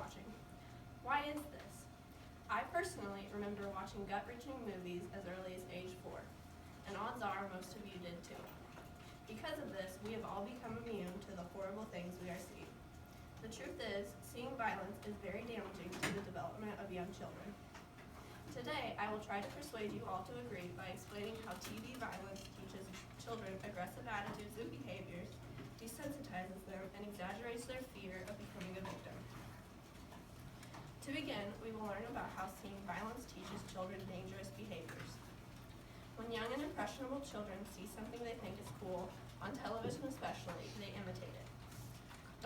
watching. Why is this? I personally remember watching gut-wrenching movies as early as age 4, and odds are most of you did too. Because of this, we have all become immune to the horrible things we are seeing. The truth is, seeing violence is very damaging to the development of young children. Today, I will try to persuade you all to agree by explaining how TV violence teaches children aggressive attitudes and behaviors, desensitizes them, and exaggerates their fear of becoming a victim. To begin, we will learn about how seeing violence teaches children dangerous behaviors. When young and impressionable children see something they think is cool, on television especially, they imitate it.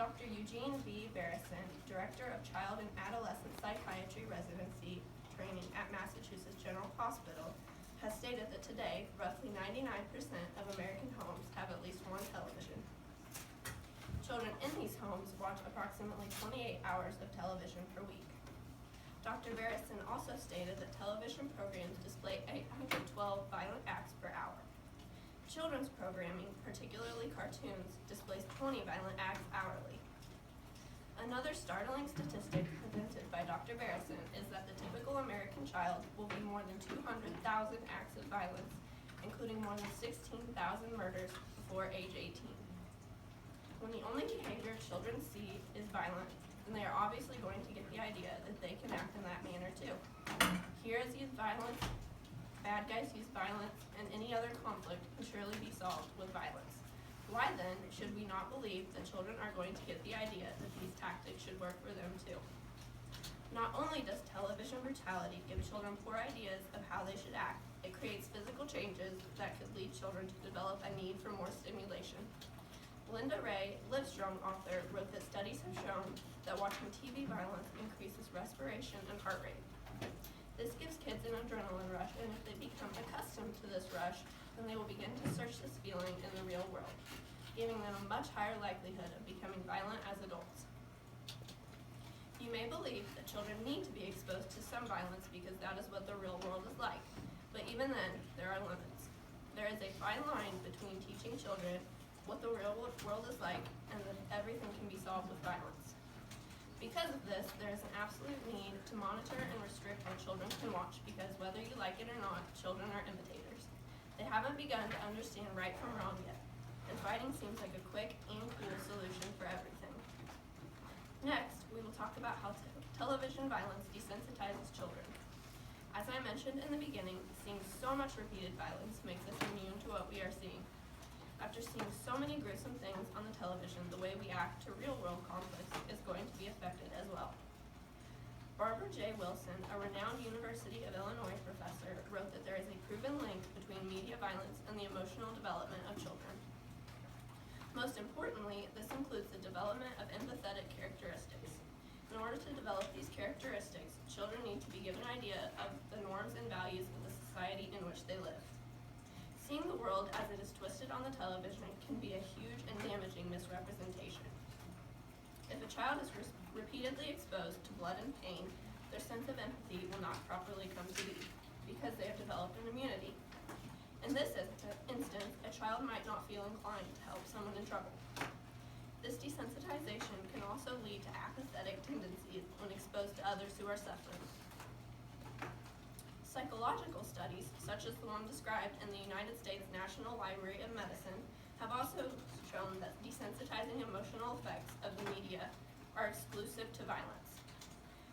Dr. Eugene V. Barrison, Director of Child and Adolescent Psychiatry Residency Training at Massachusetts General Hospital, has stated that today, roughly 99% of American homes have at least one television. Children in these homes watch approximately 28 hours of television per week. Dr. Barrison also stated that television programs display 812 violent acts per hour. Children's programming, particularly cartoons, displays 20 violent acts hourly. Another startling statistic presented by Dr. Barrison is that the typical American child will view more than 200,000 acts of violence, including more than 16,000 murders before age 18. When the only behavior children see is violence, then they are obviously going to get the idea that they can act in that manner too. Heroes use violence, bad guys use violence, and any other conflict can surely be solved with violence. Why then should we not believe that children are going to get the idea that these tactics should work for them too? Not only does television brutality give children poor ideas of how they should act, it creates physical changes that could lead children to develop a need for more stimulation. Linda Ray, Livestrong author, wrote that studies have shown that watching TV violence increases respiration and heart rate. This gives kids an adrenaline rush, and if they become accustomed to this rush, then they will begin to search this feeling in the real world, giving them a much higher likelihood of becoming violent as adults. You may believe that children need to be exposed to some violence because that is what the real world is like, but even then, there are limits. There is a fine line between teaching children what the real world is like and that everything can be solved with violence. Because of this, there is an absolute need to monitor and restrict what children can watch because whether you like it or not, children are imitators. They haven't begun to understand right from wrong yet, and fighting seems like a quick and cool solution for everything. Next, we will talk about how television violence desensitizes children. As I mentioned in the beginning, seeing so much repeated violence makes us immune to what we are seeing. After seeing so many gruesome things on the television, the way we act to real-world conflicts is going to be affected as well. Barbara J. Wilson, a renowned University of Illinois professor, wrote that there is a proven link between media violence and the emotional development of children. Most importantly, this includes the development of empathetic characteristics. In order to develop these characteristics, children need to be given an idea of the norms and values of the society in which they live. Seeing the world as it is twisted on the television can be a huge and damaging misrepresentation. If a child is repeatedly exposed to blood and pain, their sense of empathy will not properly come to be because they have developed an immunity. In this instance, a child might not feel inclined to help someone in trouble. This desensitization can also lead to apathetic tendencies when exposed to others who are suffering. Psychological studies, such as the one described in the United States National Library of Medicine, have also shown that desensitizing emotional effects of the media are exclusive to violence.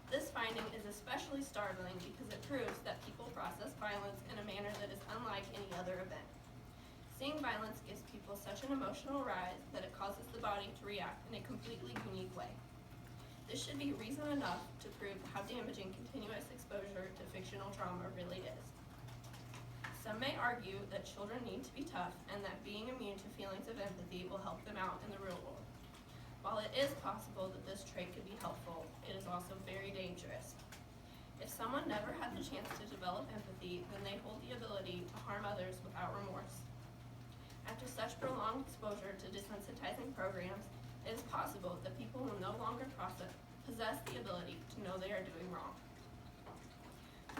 This finding is especially startling because it proves that people process violence in a manner that is unlike any other event. Seeing violence gives people such an emotional rise that it causes the body to react in a completely unique way. This should be reason enough to prove how damaging continuous exposure to fictional trauma really is. Some may argue that children need to be tough and that being immune to feelings of empathy will help them out in the real world. While it is possible that this trait could be helpful, it is also very dangerous. If someone never had the chance to develop empathy, then they hold the ability to harm others without remorse. After such prolonged exposure to desensitizing programs, it is possible that people will no longer possess the ability to know they are doing wrong.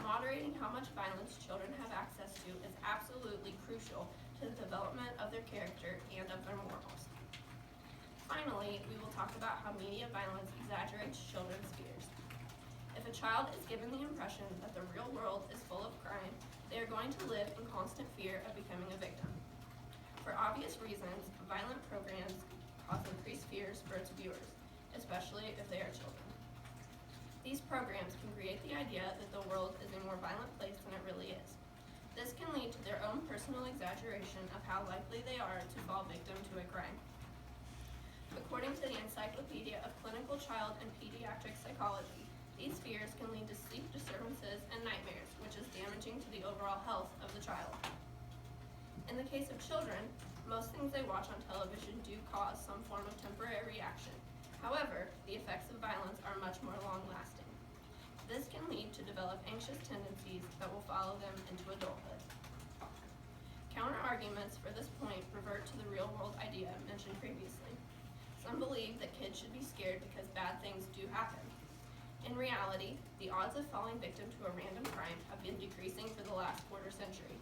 Moderating how much violence children have access to is absolutely crucial to the development of their character and of their morals. Finally, we will talk about how media violence exaggerates children's fears. a child is given the impression that the real world is full of crime, they are going to live in constant fear of becoming a victim. For obvious reasons, violent programs cause increased fears for its viewers, especially if they are children. These programs can create the idea that the world is a more violent place than it really is. This can lead to their own personal exaggeration of how likely they are to fall victim to a crime. According to the Encyclopedia of Clinical Child and Pediatric Psychology, these fears can lead to sleep disturbances and nightmares, which is damaging to the overall health of the child. In the case of children, most things they watch on television do cause some form of temporary reaction. However, the effects of violence are much more long-lasting. This can lead to develop anxious tendencies that will follow them into adulthood. Counter-arguments for this point revert to the real-world idea mentioned previously. Some believe that kids should be scared because bad things do happen. In reality, the odds of falling victim to a random crime have been decreasing for the last quarter century.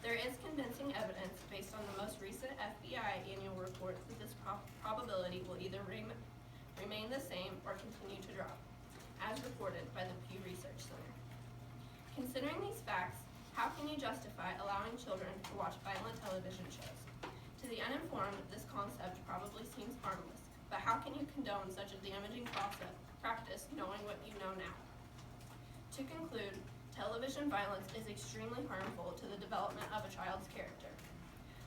There is convincing evidence based on the most recent FBI annual report that this probability will either remain the same or continue to drop, as reported by the Pew Research Center. Considering these facts, how can you justify allowing children to watch violent television shows? To the uninformed, this concept probably seems harmless, but how can you condone such a damaging practice knowing what you know now? To conclude, television violence is extremely harmful to the development of a child's character.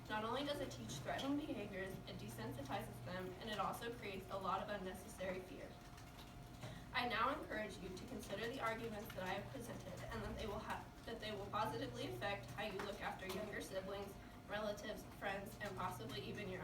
Not only does it teach threatening behaviors, it desensitizes them, and it also creates a lot of unnecessary fear. I now encourage you to consider the arguments that I have presented and that they will positively affect how you look after younger siblings, relatives, friends, and possibly even your